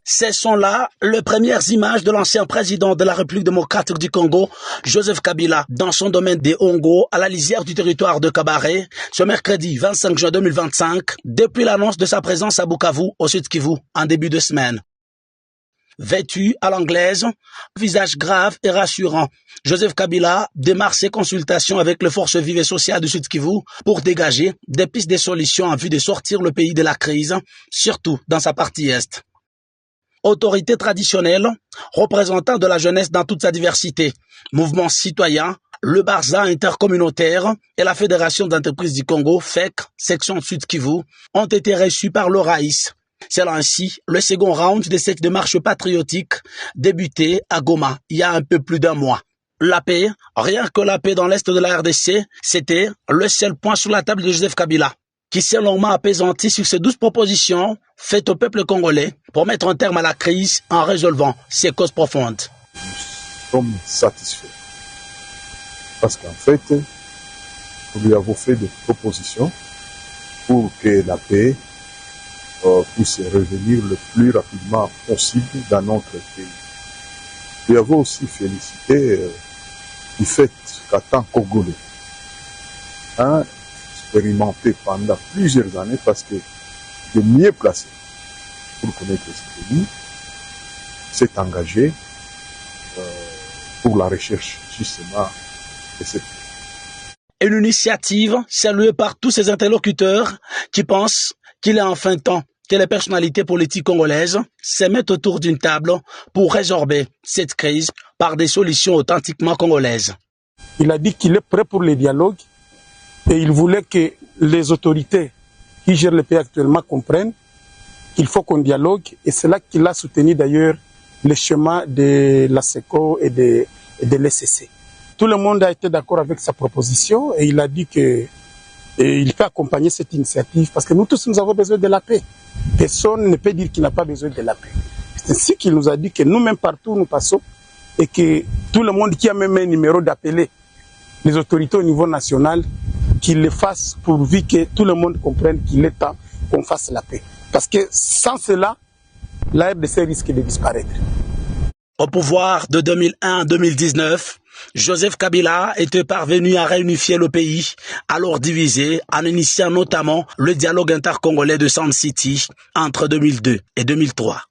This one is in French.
Ce sont là les premières images de l'ancien président de la République démocratique du Congo, Joseph Kabila, dans son domaine des Hongo, à la lisière du territoire de Kabare, ce mercredi 25 juin 2025, depuis l'annonce de sa présence à Bukavu, au Sud Kivu, en début de semaine. Vêtu à l'anglaise, visage grave et rassurant, Joseph Kabila démarre ses consultations avec les forces vives et sociales du Sud Kivu pour dégager des pistes de solutions en vue de sortir le pays de la crise, surtout dans sa partie est. Autorité traditionnelle, représentant de la jeunesse dans toute sa diversité, mouvement citoyen, le Barza intercommunautaire et la Fédération d'entreprises du Congo, FEC, section Sud Kivu, ont été reçus par le Raïs. C'est ainsi le second round de cette démarche patriotique débutée à Goma il y a un peu plus d'un mois. La paix, rien que la paix dans l'est de la RDC, c'était le seul point sur la table de Joseph Kabila, qui s'est longuement apaisanti sur ces 12 propositions faites au peuple congolais pour mettre un terme à la crise en résolvant ses causes profondes. Nous sommes satisfaits parce qu'en fait, nous lui avons fait des propositions pour que la paix puisse revenir le plus rapidement possible dans notre pays. Nous avons aussi félicité du fait qu'en tant Congolais, expérimenté pendant plusieurs années parce que de mieux placé pour connaître ce pays, s'est engagé pour la recherche justement de cette paix. Une initiative saluée par tous ces interlocuteurs qui pensent qu'il est enfin temps que les personnalités politiques congolaises se mettent autour d'une table pour résorber cette crise par des solutions authentiquement congolaises. Il a dit qu'il est prêt pour le dialogue et il voulait que les autorités qui gèrent le pays actuellement comprennent qu'il faut qu'on dialogue et c'est là qu'il a soutenu d'ailleurs le chemin de la SECO et de l'ECC. Tout le monde a été d'accord avec sa proposition et il a dit que il peut accompagner cette initiative parce que nous tous nous avons besoin de la paix. Personne ne peut dire qu'il n'a pas besoin de la paix. C'est ainsi qu'il nous a dit que nous-mêmes partout où nous passons et que tout le monde qui a même un numéro d'appeler les autorités au niveau national, qu'ils le fassent pourvu que tout le monde comprenne qu'il est temps qu'on fasse la paix. Parce que sans cela, la RDC risque de disparaître. Au pouvoir de 2001 à 2019, Joseph Kabila était parvenu à réunifier le pays, alors divisé, en initiant notamment le dialogue intercongolais de Sun City entre 2002 et 2003.